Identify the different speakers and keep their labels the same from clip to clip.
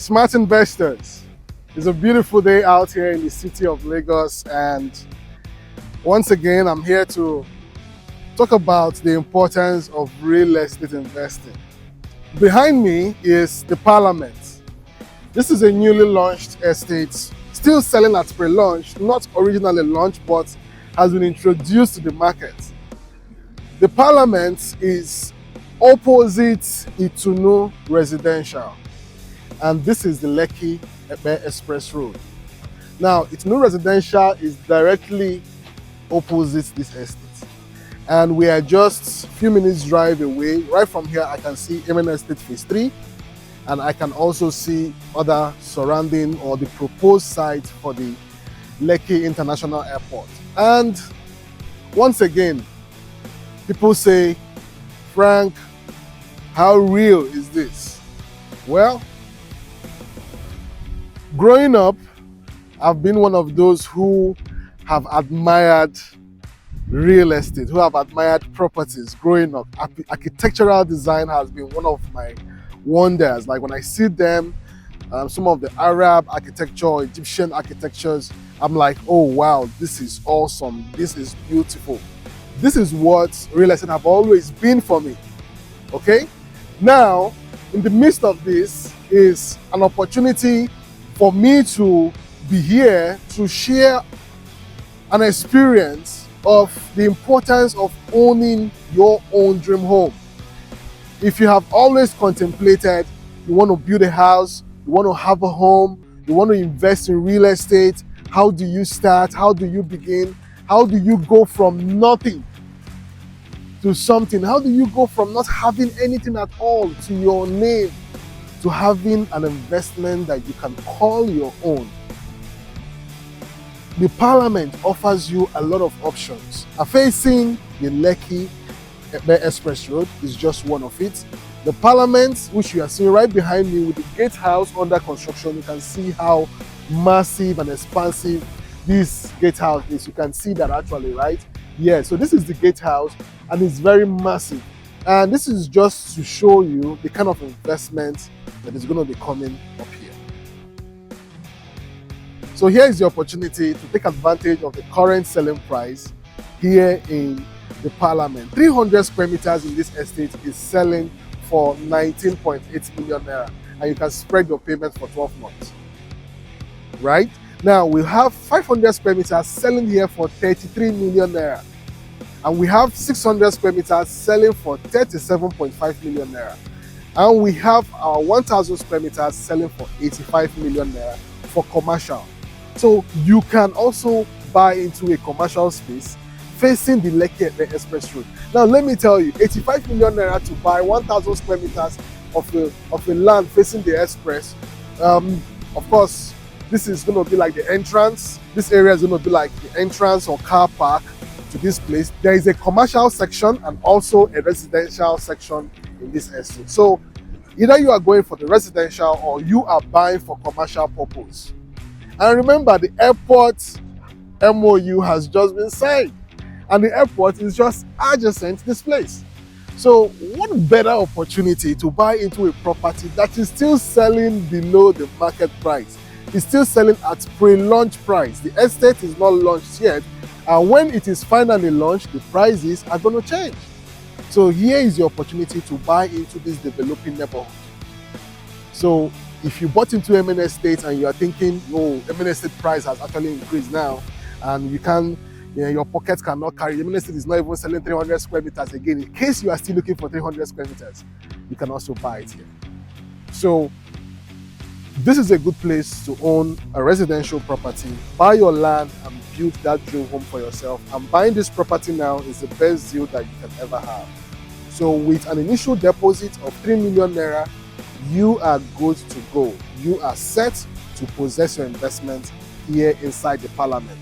Speaker 1: Smart investors, it's a beautiful day out here in the city of Lagos, and once again I'm here to talk about the importance of real estate investing. Behind me is the Parliament. This is a newly launched estate, still selling at pre-launch, not originally launched, but has been introduced to the market. The Parliament is opposite Itunu Residential, and this is the Lekki-Epe Express Road. Now, Itunu Residential is directly opposite this estate, and we are just a few minutes drive away. Right from here, I can see MN Estate Phase 3, and I can also see other surrounding or the proposed site for the Lekki International Airport. And once again, people say, Frank, how real is this? Well, growing up, I've been one of those who have admired real estate, who have admired properties growing up. Architectural design has been one of my wonders. Like when I see them, some of the Arab architecture, Egyptian architectures, I'm like, oh wow, this is awesome, this is beautiful. This is what real estate have always been for me, okay? Now, in the midst of this is an opportunity for me to be here to share an experience of the importance of owning your own dream home. If you have always contemplated, you want to build a house, you want to have a home, you want to invest in real estate, how do you start? How do you begin? How do you go from nothing to something? How do you go from not having anything at all to your name, to having an investment that you can call your own? The Parliament offers you a lot of options. Facing the Lekki-Epe Express Road is just one of it. The Parliament, which you are seeing right behind me with the gatehouse under construction, you can see how massive and expansive this gatehouse is. You can see that actually, right? Yeah, so this is the gatehouse and it's very massive. And this is just to show you the kind of investment that is going to be coming up here. So here is the opportunity to take advantage of the current selling price here in the Parliament. 300 square meters in this estate is selling for 19.8 million naira, and you can spread your payments for 12 months. Right? Now we have 500 square meters selling here for 33 million naira. And we have 600 square meters selling for 37.5 million naira. And we have our 1,000 square meters selling for 85 million naira for commercial. So you can also buy into a commercial space facing the Lekki-Epe Express Road. Now let me tell you, 85 million naira to buy 1,000 square meters of a land facing the express. Of course, this is going to be like the entrance. This area is going to be like the entrance or car park to this place. There is a commercial section and also a residential section in this estate. So either you are going for the residential or you are buying for commercial purpose. And remember, the airport MOU has just been signed and the airport is just adjacent to this place. So what better opportunity to buy into a property that is still selling below the market price? It's still selling at pre-launch price. The estate is not launched yet, and when it is finally launched, the prices are going to change. So here is your opportunity to buy into this developing neighborhood. So if you bought into MN Estate and you are thinking, oh, MN Estate price has actually increased now, and you can, your pockets cannot carry. MN Estate is not even selling 300 square meters again. In case you are still looking for 300 square meters, you can also buy it here. So this is a good place to own a residential property, buy your land and build that dream home for yourself. And buying this property now is the best deal that you can ever have. So with an initial deposit of 3 million naira, you are good to go. You are set to possess your investment here inside the parliament.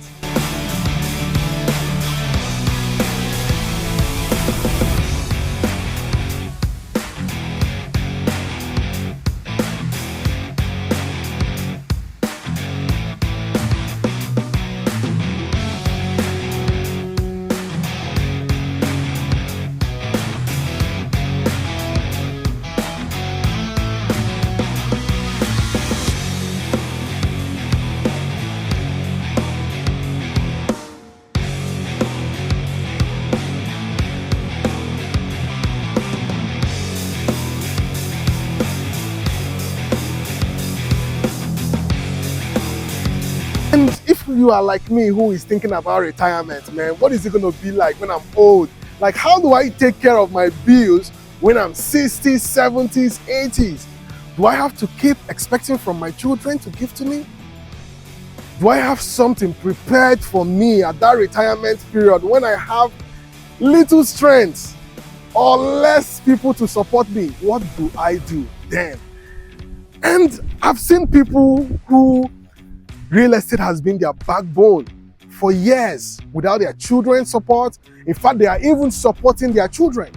Speaker 1: And if you are like me who is thinking about retirement, man, what is it going to be like when I'm old? Like, how do I take care of my bills when I'm 60s, 70s, 80s? Do I have to keep expecting from my children to give to me? Do I have something prepared for me at that retirement period when I have little strength or less people to support me? What do I do then? And I've seen people who real estate has been their backbone for years without their children's support. In fact, they are even supporting their children.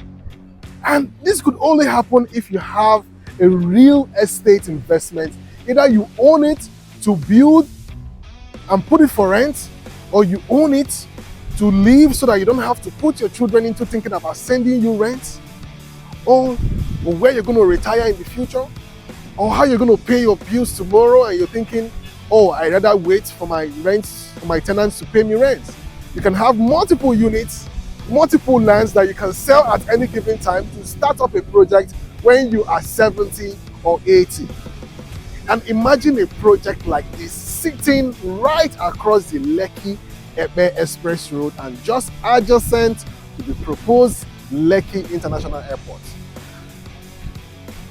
Speaker 1: And this could only happen if you have a real estate investment. Either you own it to build and put it for rent, or you own it to live so that you don't have to put your children into thinking about sending you rent, or where you're going to retire in the future, or how you're going to pay your bills tomorrow and you're thinking, oh, I'd rather wait for my rents, for my tenants to pay me rent. You can have multiple units, multiple lands that you can sell at any given time to start up a project when you are 70 or 80. And imagine a project like this sitting right across the Lekki-Epe Express Road and just adjacent to the proposed Lekki International Airport.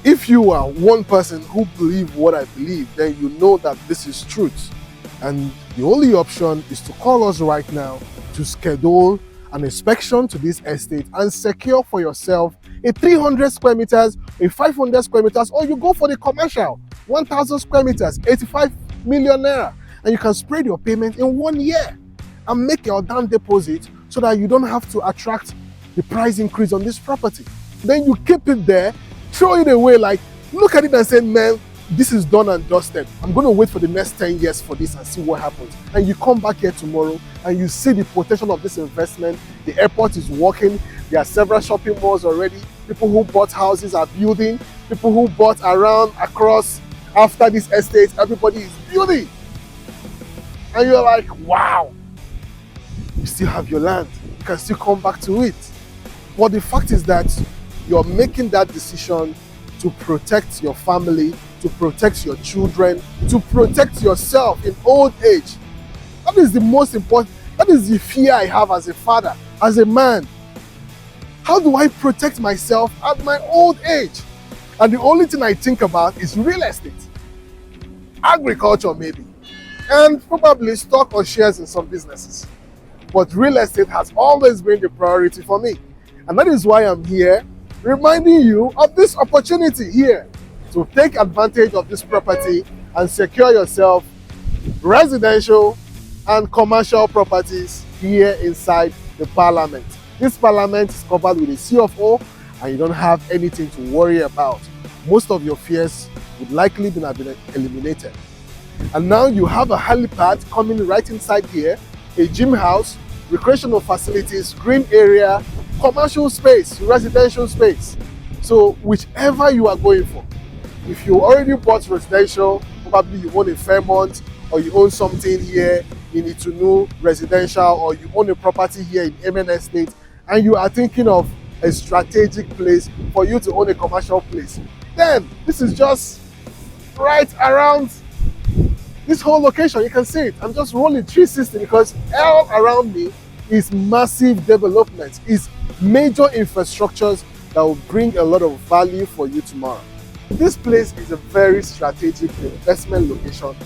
Speaker 1: If you are one person who believes what I believe, then you know that this is truth. And the only option is to call us right now to schedule an inspection to this estate and secure for yourself a 300 square meters, a 500 square meters, or you go for the commercial, 1,000 square meters, 85 million naira, and you can spread your payment in 1 year and make your down deposit so that you don't have to attract the price increase on this property. Then you keep it there, throw it away, like look at it and say, man, this is done and dusted. I'm going to wait for the next 10 years for this and see what happens. And you come back here tomorrow and you see the potential of this investment. The airport is working. There are several shopping malls already. People who bought houses are building. People who bought around, across, after this estate, everybody is building. And you're like, wow, you still have your land. You can still come back to it. But the fact is that you're making that decision to protect your family, to protect your children, to protect yourself in old age. That is the most important. That is the fear I have as a father, as a man. How do I protect myself at my old age? And the only thing I think about is real estate, agriculture maybe, and probably stock or shares in some businesses. But real estate has always been the priority for me. And that is why I'm here reminding you of this opportunity here to take advantage of this property and secure yourself residential and commercial properties here inside the parliament. This parliament is covered with a C of O and you don't have anything to worry about. Most of your fears would likely have been eliminated. And now you have a helipad coming right inside here, a gym house, recreational facilities, green area, commercial space, residential space. So whichever you are going for, if you already bought residential, probably you own a Fairmont, or you own something here in Itunu residential, or you own a property here in Amen Estate, and you are thinking of a strategic place for you to own a commercial place, then this is just right around this whole location. You can see it. I'm just rolling 360 because all around me is massive development, is major infrastructures that will bring a lot of value for you tomorrow. This place is a very strategic investment location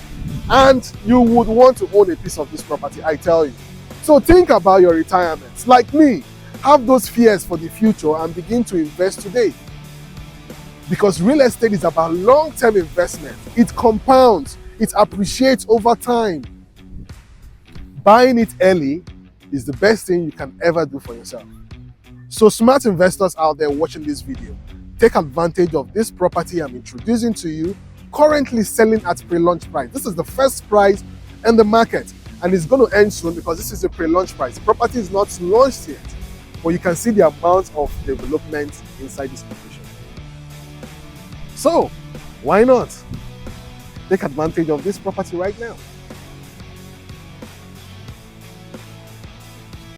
Speaker 1: and you would want to own a piece of this property, I tell you. So think about your retirement. Like me, have those fears for the future and begin to invest today. Because real estate is about long-term investment. It compounds, it appreciates over time. Buying it early is the best thing you can ever do for yourself. So smart investors out there watching this video, take advantage of this property I'm introducing to you, currently selling at pre-launch price. This is the first price in the market, and it's going to end soon because this is a pre-launch price. The property is not launched yet, but you can see the amount of development inside this location. So why not take advantage of this property right now?